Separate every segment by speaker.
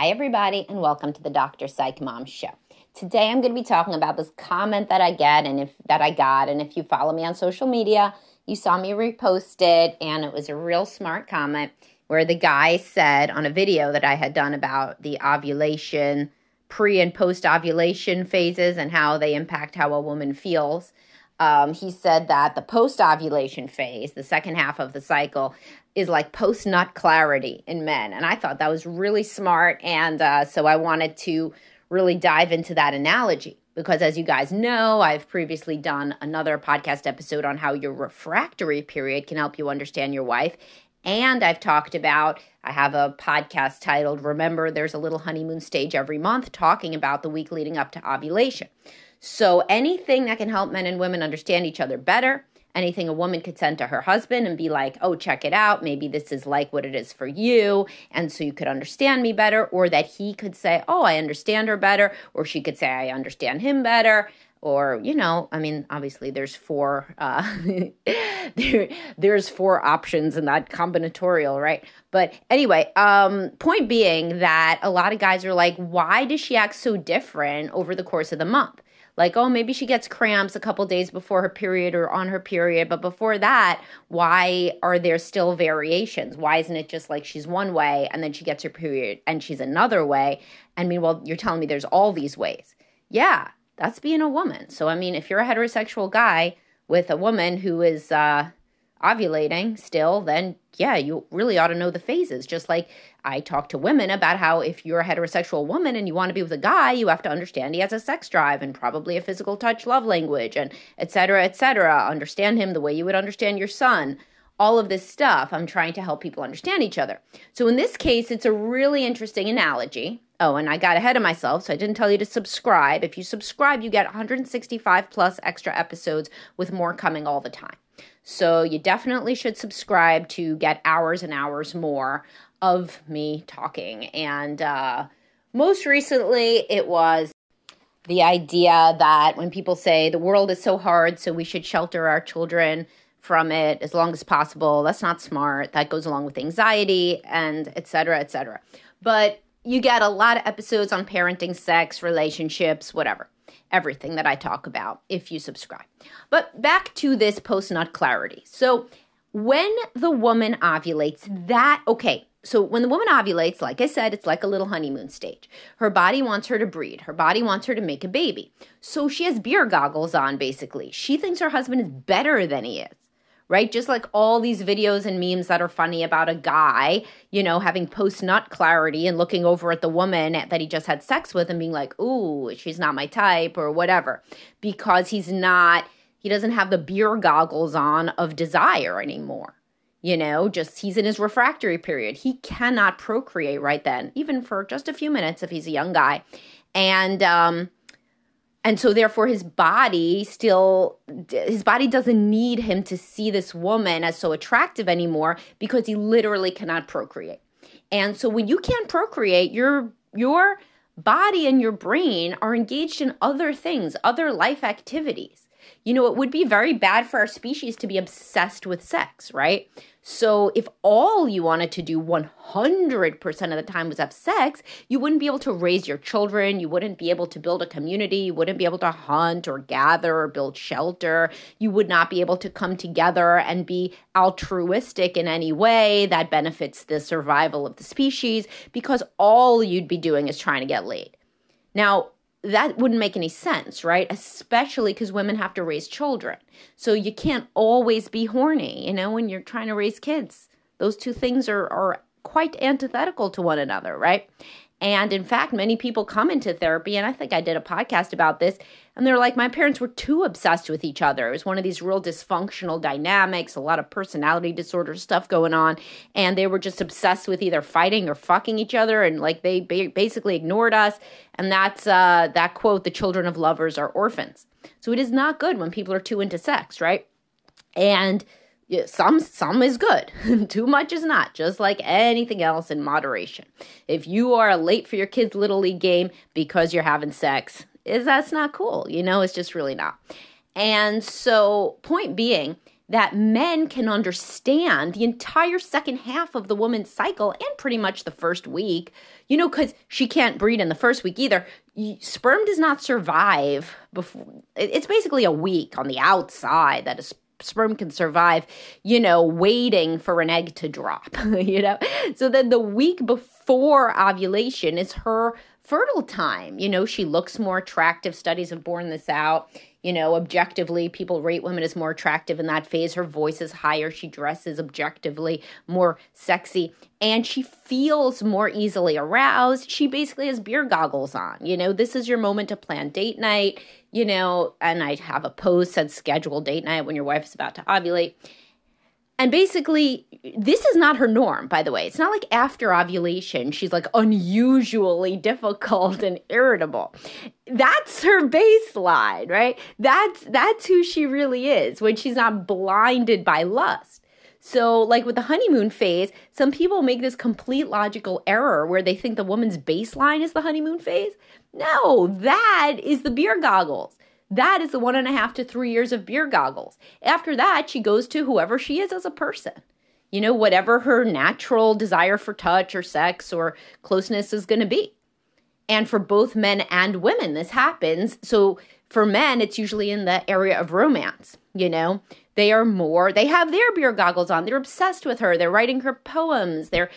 Speaker 1: Hi, everybody, and welcome to the Dr. Psych Mom Show. Today, I'm going to be talking about this comment that I got, and if you follow me on social media, you saw me repost it, and it was a real smart comment where the guy said on a video that I had done about the ovulation, pre- and post-ovulation phases and how they impact how a woman feels. He said that the post-ovulation phase, the second half of the cycle, is like post-nut clarity in men. And I thought that was really smart. And so I wanted to really dive into that analogy because, as you guys know, I've previously done another podcast episode on how your refractory period can help you understand your wife. And I've talked about, I have a podcast titled, Remember, There's a Little Honeymoon Stage Every Month, talking about the week leading up to ovulation. So anything that can help men and women understand each other better, anything a woman could send to her husband and be like, oh, check it out. Maybe this is like what it is for you. And so you could understand me better. Or that he could say, oh, I understand her better. Or she could say, I understand him better. Or, obviously there's four there's four options in that combinatorial, right? But anyway, point being that a lot of guys are like, why does she act so different over the course of the month? Like, oh, maybe she gets cramps a couple days before her period or on her period. But before that, why are there still variations? Why isn't it just like she's one way and then she gets her period and she's another way? And meanwhile, you're telling me there's all these ways. Yeah, that's being a woman. So, if you're a heterosexual guy with a woman who is ovulating still, then yeah, you really ought to know the phases. Just like I talk to women about how if you're a heterosexual woman and you want to be with a guy, you have to understand he has a sex drive and probably a physical touch love language and et cetera, et cetera. Understand him the way you would understand your son. All of this stuff, I'm trying to help people understand each other. So in this case, it's a really interesting analogy. Oh, and I got ahead of myself, so I didn't tell you to subscribe. If you subscribe, you get 165 plus extra episodes with more coming all the time. So you definitely should subscribe to get hours and hours more of me talking. And most recently, it was the idea that when people say the world is so hard, so we should shelter our children from it as long as possible. That's not smart. That goes along with anxiety and et cetera, et cetera. But you get a lot of episodes on parenting, sex, relationships, whatever. Everything that I talk about if you subscribe. But back to this post-nut clarity. So when the woman ovulates, so when the woman ovulates, like I said, it's like a little honeymoon stage. Her body wants her to breed. Her body wants her to make a baby. So she has beer goggles on, basically. She thinks her husband is better than he is. Right? Just like all these videos and memes that are funny about a guy, having post-nut clarity and looking over at the woman that he just had sex with and being like, ooh, she's not my type or whatever, because he doesn't have the beer goggles on of desire anymore. He's in his refractory period. He cannot procreate right then, even for just a few minutes if he's a young guy. And so therefore his body doesn't need him to see this woman as so attractive anymore because he literally cannot procreate. And so when you can't procreate, your body and your brain are engaged in other things, other life activities. It would be very bad for our species to be obsessed with sex, right? So if all you wanted to do 100% of the time was have sex, you wouldn't be able to raise your children. You wouldn't be able to build a community. You wouldn't be able to hunt or gather or build shelter. You would not be able to come together and be altruistic in any way that benefits the survival of the species because all you'd be doing is trying to get laid. Now, that wouldn't make any sense, right? Especially because women have to raise children. So you can't always be horny, when you're trying to raise kids. Those two things are quite antithetical to one another, right? And in fact, many people come into therapy, and I think I did a podcast about this, and they're like, my parents were too obsessed with each other. It was one of these real dysfunctional dynamics, a lot of personality disorder stuff going on, and they were just obsessed with either fighting or fucking each other, and like they basically ignored us. And that's that quote, the children of lovers are orphans. So it is not good when people are too into sex, right? And yeah, some is good. Too much is not, just like anything else in moderation. If you are late for your kid's Little League game because you're having sex, that's not cool. It's just really not. And so point being that men can understand the entire second half of the woman's cycle and pretty much the first week, because she can't breed in the first week either. Sperm does not survive before. It's basically a week on the outside that a sperm can survive, waiting for an egg to drop, So then the week before ovulation is her fertile time. She looks more attractive. Studies have borne this out. Objectively, people rate women as more attractive in that phase. Her voice is higher. She dresses objectively more sexy. And she feels more easily aroused. She basically has beer goggles on. This is your moment to plan date night, and I have a post that schedule date night when your wife is about to ovulate. And basically, this is not her norm, by the way. It's not like after ovulation, she's like unusually difficult and irritable. That's her baseline, right? That's who she really is when she's not blinded by lust. So like with the honeymoon phase, some people make this complete logical error where they think the woman's baseline is the honeymoon phase. No, that is the beer goggles. That is the 1.5 to 3 years of beer goggles. After that, she goes to whoever she is as a person. Whatever her natural desire for touch or sex or closeness is going to be. And for both men and women, this happens. So for men, it's usually in the area of romance. They have their beer goggles on. They're obsessed with her. They're writing her poems. They're,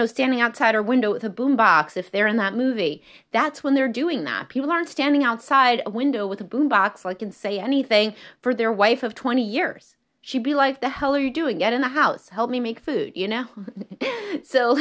Speaker 1: standing outside her window with a boombox if they're in that movie. That's when they're doing that. People aren't standing outside a window with a boombox like and say anything for their wife of 20 years. She'd be like, the hell are you doing? Get in the house. Help me make food, So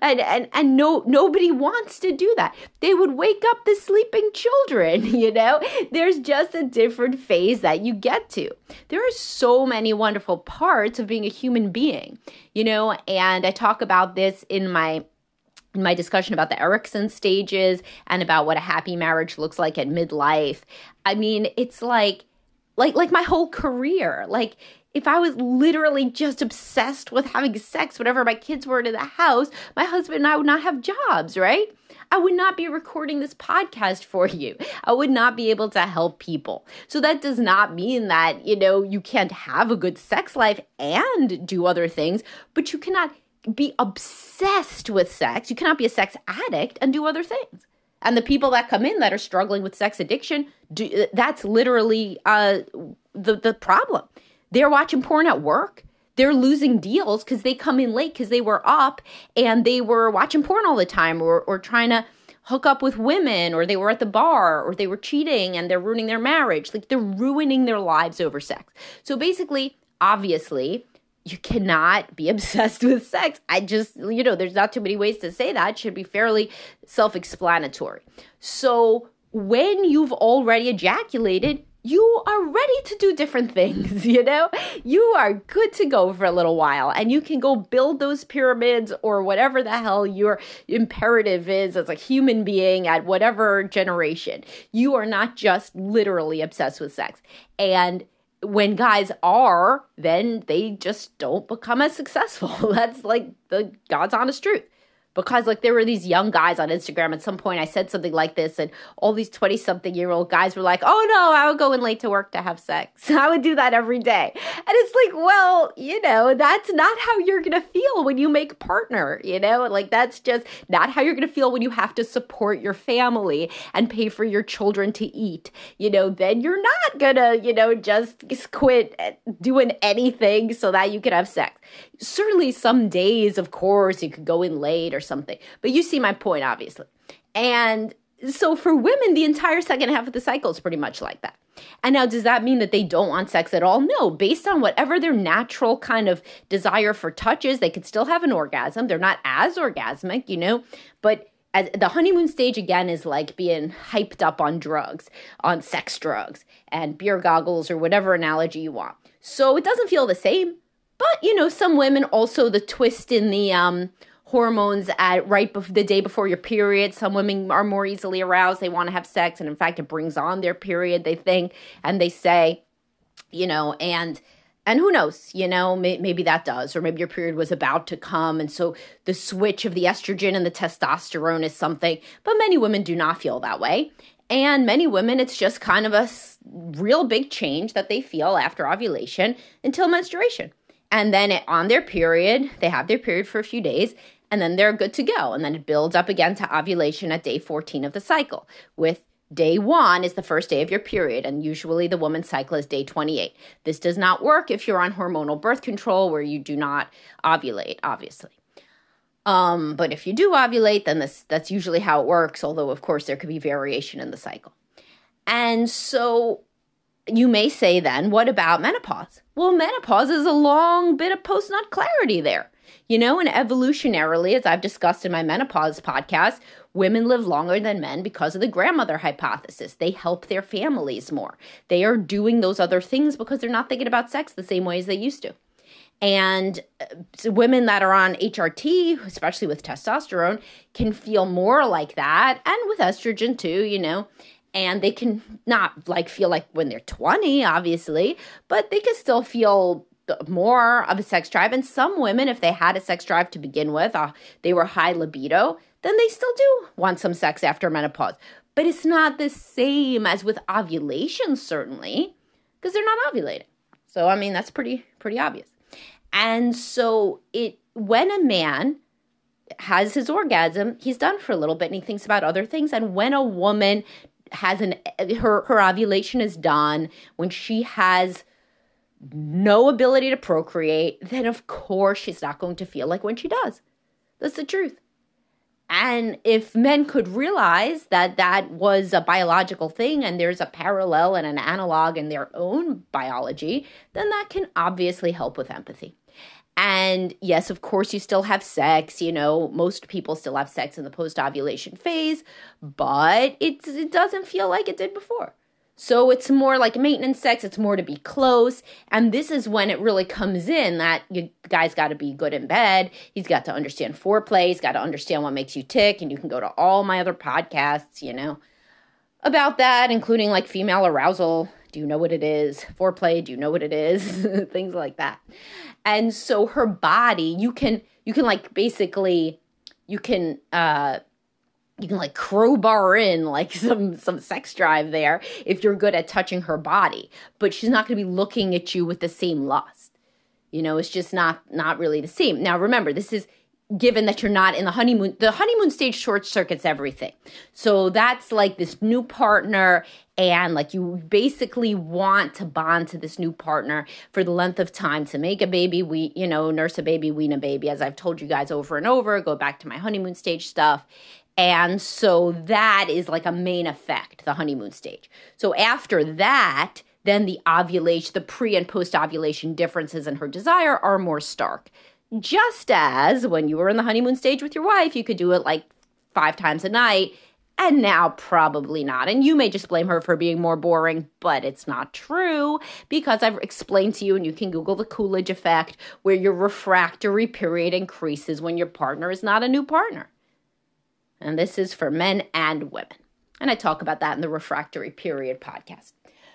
Speaker 1: and nobody wants to do that. They would wake up the sleeping children, There's just a different phase that you get to. There are so many wonderful parts of being a human being, and I talk about this in my discussion about the Erickson stages and about what a happy marriage looks like at midlife. I mean, it's like my whole career, if I was literally just obsessed with having sex whenever my kids were in the house, my husband and I would not have jobs, right? I would not be recording this podcast for you. I would not be able to help people. So that does not mean that, you can't have a good sex life and do other things, but you cannot be obsessed with sex. You cannot be a sex addict and do other things. And the people that come in that are struggling with sex addiction, that's literally the problem. They're watching porn at work. They're losing deals because they come in late because they were up and they were watching porn all the time or trying to hook up with women, or they were at the bar, or they were cheating and they're ruining their marriage. They're ruining their lives over sex. So basically, obviously, you cannot be obsessed with sex. There's not too many ways to say that. It should be fairly self-explanatory. So when you've already ejaculated, you are ready to do different things, You are good to go for a little while, and you can go build those pyramids or whatever the hell your imperative is as a human being at whatever generation. You are not just literally obsessed with sex. And when guys are, then they just don't become as successful. That's like the God's honest truth. Because there were these young guys on Instagram. At some point I said something like this, and all these 20-something-year-old guys were like, oh no, I would go in late to work to have sex. I would do that every day. And it's like, well, that's not how you're going to feel when you make partner, that's just not how you're going to feel when you have to support your family and pay for your children to eat. Then you're not going to, just quit doing anything so that you can have sex. Certainly some days, of course, you could go in late or something. But you see my point, obviously. And so for women, the entire second half of the cycle is pretty much like that. And now, does that mean that they don't want sex at all? No. Based on whatever their natural kind of desire for touch is, they could still have an orgasm. They're not as orgasmic, But the honeymoon stage, again, is like being hyped up on drugs, on sex drugs, and beer goggles or whatever analogy you want. So it doesn't feel the same. But, some women also, the twist in the hormones at the day before your period. Some women are more easily aroused. They want to have sex. And in fact, it brings on their period, they think, and they say, and who knows, maybe that does, or maybe your period was about to come. And so the switch of the estrogen and the testosterone is something, but many women do not feel that way. And many women, it's just kind of a real big change that they feel after ovulation until menstruation. And then on their period, they have their period for a few days, and then they're good to go. And then it builds up again to ovulation at day 14 of the cycle, with day 1 is the first day of your period, and usually the woman's cycle is day 28. This does not work if you're on hormonal birth control, where you do not ovulate, obviously. But if you do ovulate, then that's usually how it works, although, of course, there could be variation in the cycle. And so you may say then, what about menopause? Well, menopause is a long bit of post-nut clarity there. And evolutionarily, as I've discussed in my menopause podcast, women live longer than men because of the grandmother hypothesis. They help their families more. They are doing those other things because they're not thinking about sex the same way as they used to. And women that are on HRT, especially with testosterone, can feel more like that, and with estrogen too, and they can not feel like when they're 20, obviously, but they can still feel more of a sex drive. And some women, if they had a sex drive to begin with, they were high libido, then they still do want some sex after menopause. But it's not the same as with ovulation, certainly, because they're not ovulating. So, that's pretty obvious. And so when a man has his orgasm, he's done for a little bit and he thinks about other things. And when a woman has her ovulation is done, when she has no ability to procreate, then of course she's not going to feel like when she does. That's the truth. And if men could realize that was a biological thing and there's a parallel and an analog in their own biology, then that can obviously help with empathy. And yes, of course, you still have sex. Most people still have sex in the post-ovulation phase, but it doesn't feel like it did before. So it's more like maintenance sex. It's more to be close. And this is when it really comes in that you guys got to be good in bed. He's got to understand foreplay. He's got to understand what makes you tick. And you can go to all my other podcasts, about that, including female arousal. Do you know what it is? Foreplay. Do you know what it is? Things like that. And so her body, you can crowbar in some sex drive there if you're good at touching her body, but she's not going to be looking at you with the same lust. It's just not really the same. Now, remember, this is given that you're not in the honeymoon. The honeymoon stage short circuits everything. So that's this new partner, and you basically want to bond to this new partner for the length of time to make a baby, nurse a baby, wean a baby, as I've told you guys over and over. Go back to my honeymoon stage stuff. And so that is a main effect, the honeymoon stage. So after that, then the ovulation, the pre and post ovulation differences in her desire are more stark. Just as when you were in the honeymoon stage with your wife, you could do it 5 times a night, and now probably not. And you may just blame her for being more boring, but it's not true, because I've explained to you, and you can Google the Coolidge effect, where your refractory period increases when your partner is not a new partner. And this is for men and women. And I talk about that in the refractory period podcast.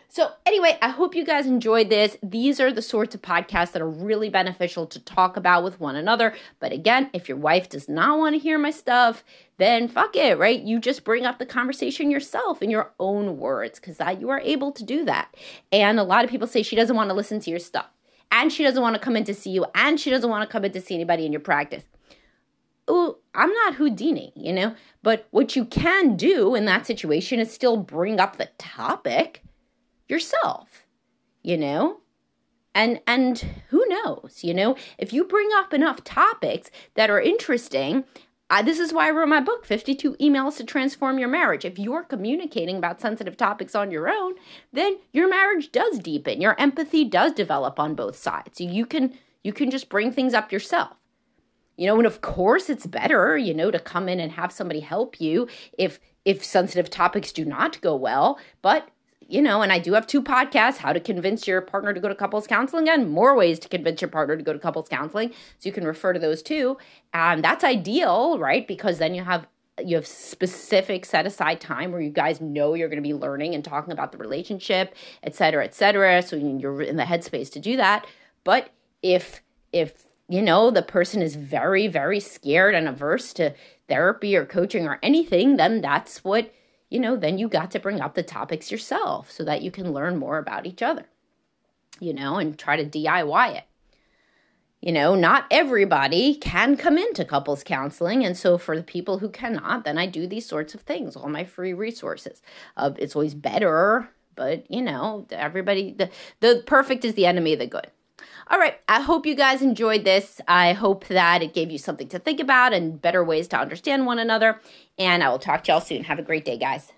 Speaker 1: So anyway, I hope you guys enjoyed this. These are the sorts of podcasts that are really beneficial to talk about with one another. But again, if your wife does not want to hear my stuff, then fuck it, right? You just bring up the conversation yourself in your own words, because you are able to do that. And a lot of people say she doesn't want to listen to your stuff, and she doesn't want to come in to see you, and she doesn't want to come in to see anybody in your practice. Oh, I'm not Houdini, but what you can do in that situation is still bring up the topic yourself, and who knows, if you bring up enough topics that are interesting, this is why I wrote my book, 52 Emails to Transform Your Marriage. If you're communicating about sensitive topics on your own, then your marriage does deepen, your empathy does develop on both sides. So you can just bring things up yourself. And of course it's better, to come in and have somebody help you if sensitive topics do not go well. But, and I do have 2 podcasts, how to convince your partner to go to couples counseling, and more ways to convince your partner to go to couples counseling. So you can refer to those too. And that's ideal, right? Because then you have specific set aside time where you guys know you're going to be learning and talking about the relationship, et cetera, so you're in the headspace to do that. But if the person is very, very scared and averse to therapy or coaching or anything, then that's what, then you got to bring up the topics yourself so that you can learn more about each other, and try to DIY it. Not everybody can come into couples counseling. And so for the people who cannot, then I do these sorts of things, all my free resources. It's always better, but, everybody, the perfect is the enemy of the good. All right. I hope you guys enjoyed this. I hope that it gave you something to think about and better ways to understand one another. And I will talk to y'all soon. Have a great day, guys.